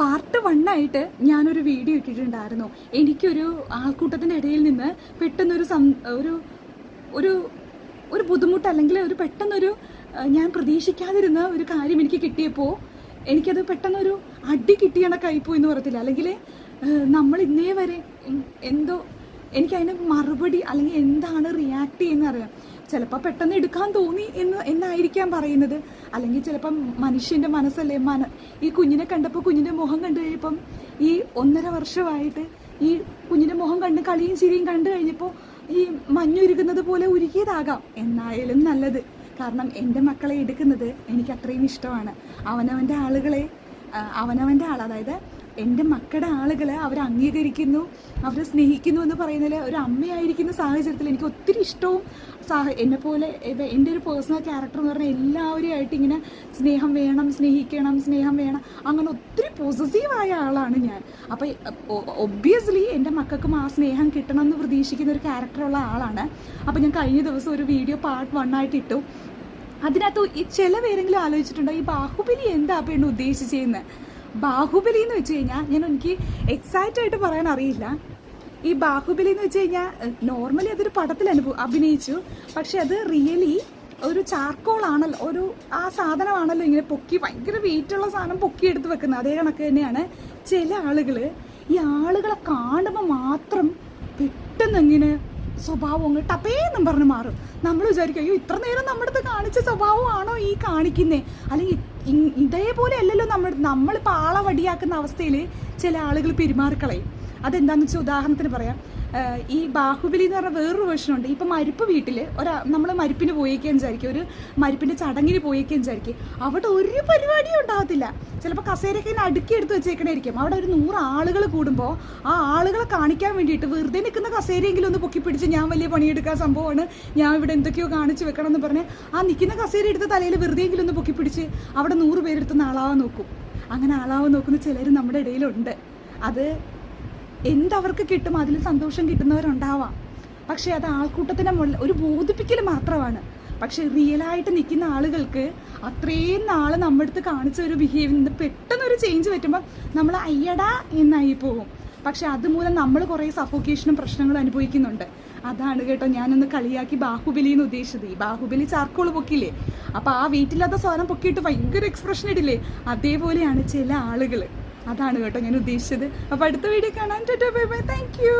Part 1 ആയിട്ട് ഞാനൊരു video ഇട്ടിട്ടുണ്ടായിരുന്നു. എനിക്കൊരു ആൾക്കൂട്ടത്തിൻ്റെ ഇടയിൽ നിന്ന് പെട്ടെന്നൊരു ഒരു ഒരു ബുദ്ധിമുട്ട് അല്ലെങ്കിൽ ഒരു പെട്ടെന്നൊരു ഞാൻ പ്രതീക്ഷിക്കാതിരുന്ന ഒരു കാര്യം എനിക്ക് കിട്ടിയപ്പോൾ എനിക്കത് പെട്ടെന്നൊരു അടി കിട്ടിയണക്കായിപ്പോയി എന്ന് പറയത്തില്ല. അല്ലെങ്കിൽ നമ്മൾ ഇന്നേ വരെ എന്തോ എനിക്കതിന് മറുപടി അല്ലെങ്കിൽ എന്താണ് റിയാക്ട് ചെയ്യുന്നത് അറിയാം. ചിലപ്പോൾ പെട്ടെന്ന് എടുക്കാൻ തോന്നി എന്നായിരിക്കാം പറയുന്നത്. അല്ലെങ്കിൽ ചിലപ്പം മനുഷ്യൻ്റെ മനസ്സല്ലേ ഈ കുഞ്ഞിനെ കണ്ടപ്പോൾ കുഞ്ഞിൻ്റെ മുഖം കണ്ടു കഴിഞ്ഞപ്പം ഈ 1.5 വർഷമായിട്ട് ഈ കുഞ്ഞിൻ്റെ മുഖം കണ്ട് കളിയും ചിരിയും കണ്ടു കഴിഞ്ഞപ്പോൾ ഈ മഞ്ഞുരുകുന്നത് പോലെ ഉരുകിയതാകാം. എന്നായാലും നല്ലത്. കാരണം എൻ്റെ മക്കളെ എടുക്കുന്നത് എനിക്ക് അത്രയും ഇഷ്ടമാണ്. അവനവൻ്റെ ആളുകളെ അതായത് എൻ്റെ മക്കളുടെ ആളുകളെ അവർ അംഗീകരിക്കുന്നു, അവരെ സ്നേഹിക്കുന്നു എന്ന് പറയുന്നതിൽ ഒരു അമ്മയായിരിക്കുന്ന സാഹചര്യത്തിൽ എനിക്ക് ഒത്തിരി ഇഷ്ടവും എന്നെപ്പോലെ എൻ്റെ ഒരു പേഴ്സണൽ ക്യാരക്ടർ എന്ന് പറഞ്ഞാൽ എല്ലാവരെയായിട്ട് ഇങ്ങനെ സ്നേഹം വേണം, സ്നേഹം വേണം, അങ്ങനെ ഒത്തിരി പോസസീവായ ആളാണ് ഞാൻ. അപ്പോൾ ഒബ്വിയസ്ലി എൻ്റെ മക്കൾക്കും ആ സ്നേഹം കിട്ടണമെന്ന് പ്രതീക്ഷിക്കുന്ന ഒരു ക്യാരക്ടറുള്ള ആളാണ്. അപ്പോൾ ഞാൻ കഴിഞ്ഞ ദിവസം ഒരു വീഡിയോ പാർട്ട് 1 ആയിട്ട് ഇട്ടു. അതിനകത്ത് ഈ ചില പേരെങ്കിലും ആലോചിച്ചിട്ടുണ്ടോ ഈ ബാഹുബലി എന്താ പെണ്ണ് ഉദ്ദേശിച്ചതെന്ന്? ബാഹുബലി എന്ന് വെച്ച് കഴിഞ്ഞാൽ എനിക്ക് എക്സാക്റ്റ് ആയിട്ട് പറയാൻ അറിയില്ല. ഈ ബാഹുബലി എന്ന് വെച്ച് കഴിഞ്ഞാൽ നോർമലി അതൊരു പടത്തിൽ അഭിനയിച്ചു. പക്ഷെ അത് റിയലി ഒരു ചാർക്കോൾ ആണല്ലോ, ആ സാധനമാണല്ലോ ഇങ്ങനെ പൊക്കി, ഭയങ്കര വെയിറ്റുള്ള സാധനം പൊക്കി എടുത്ത് വെക്കുന്നത്. അതേ കണക്ക് തന്നെയാണ് ചില ആളുകൾ. ഈ ആളുകളെ കാണുമ്പോൾ മാത്രം പെട്ടെന്ന് ഇങ്ങനെ സ്വഭാവം അങ്ങ് ടപ്പേന്നും പറഞ്ഞ് മാറും. നമ്മൾ വിചാരിക്കും അയ്യോ ഇത്ര നേരം നമ്മുടെ അടുത്ത് കാണിച്ച സ്വഭാവമാണോ ഈ കാണിക്കുന്നേ, അല്ലെങ്കിൽ ഇതേപോലെ അല്ലല്ലോ നമ്മളിപ്പോൾ ആളെ വടിയാക്കുന്ന അവസ്ഥയിൽ ചില ആളുകൾ പെരുമാറിക്കളയും. അതെന്താണെന്ന് വെച്ചാൽ ഉദാഹരണത്തിന് പറയാം. ഈ ബാഹുബലി എന്ന് പറഞ്ഞാൽ വേറൊരു വേർഷനുണ്ട്. ഇപ്പം മരിപ്പ് വീട്ടിൽ നമ്മൾ മരിപ്പിന് പോയേക്കാൻ വിചാരിക്കും, ഒരു മരിപ്പിൻ്റെ ചടങ്ങിന് പോയേക്കാൻ വിചാരിക്കും. അവിടെ ഒരു പരിപാടിയും ഉണ്ടാകത്തില്ല. ചിലപ്പോൾ കസേരയൊക്കെ ഇങ്ങനെ അടുക്കി എടുത്ത് വെച്ചേക്കണായിരിക്കും. അവിടെ ഒരു 100 ആളുകൾ കൂടുമ്പോൾ ആ ആളുകളെ കാണിക്കാൻ വേണ്ടിയിട്ട് വെറുതെ നിൽക്കുന്ന കസേരയെങ്കിലും ഒന്ന് പൊക്കിപ്പിടിച്ച് ഞാൻ വലിയ പണിയെടുക്കാൻ സംഭവമാണ്, ഞാൻ ഇവിടെ എന്തൊക്കെയോ കാണിച്ച് വെക്കണം എന്ന് പറഞ്ഞ് ആ നിൽക്കുന്ന കസേര എടുത്ത് തലയിൽ വെറുതെയെങ്കിലും ഒന്ന് പൊക്കിപ്പിടിച്ച് അവിടെ 100 പേരെടുത്ത് ആളാവാൻ നോക്കും. അങ്ങനെ ആളാവാൻ നോക്കുന്ന ചിലർ നമ്മുടെ ഇടയിലുണ്ട്. അത് എന്തവർക്ക് കിട്ടും, അതിൽ സന്തോഷം കിട്ടുന്നവരുണ്ടാവാം. പക്ഷേ അത് ആൾക്കൂട്ടത്തിൻ്റെ ഒരു ബോധിപ്പിക്കൽ മാത്രമാണ്. പക്ഷെ റിയലായിട്ട് നിൽക്കുന്ന ആളുകൾക്ക് അത്രയും നാൾ നമ്മുടെ അടുത്ത് കാണിച്ച ഒരു ബിഹേവിയർ പെട്ടെന്നൊരു ചേഞ്ച് പറ്റുമ്പോൾ നമ്മൾ അയ്യടാ എന്നായി പോകും. പക്ഷെ അതുമൂലം നമ്മൾ കുറേ സഫോക്കേഷനും പ്രശ്നങ്ങളും അനുഭവിക്കുന്നുണ്ട്. അതാണ് കേട്ടോ ഞാനൊന്ന് കളിയാക്കി ബാഹുബലി എന്ന് ഉദ്ദേശിച്ചത്. ഈ ബാഹുബലി ചാർക്കോള് പൊക്കില്ലേ, അപ്പോൾ ആ വെയിറ്റില്ലാത്ത സാധനം പൊക്കിയിട്ട് ഭയങ്കര എക്സ്പ്രഷൻ ഇടില്ലേ, അതേപോലെയാണ് ചില ആളുകൾ. അതാണ് കേട്ടോ ഞാൻ ഉദ്ദേശിച്ചത്. അപ്പോൾ അടുത്ത വീഡിയോ കാണാൻ. Bye bye, thank you.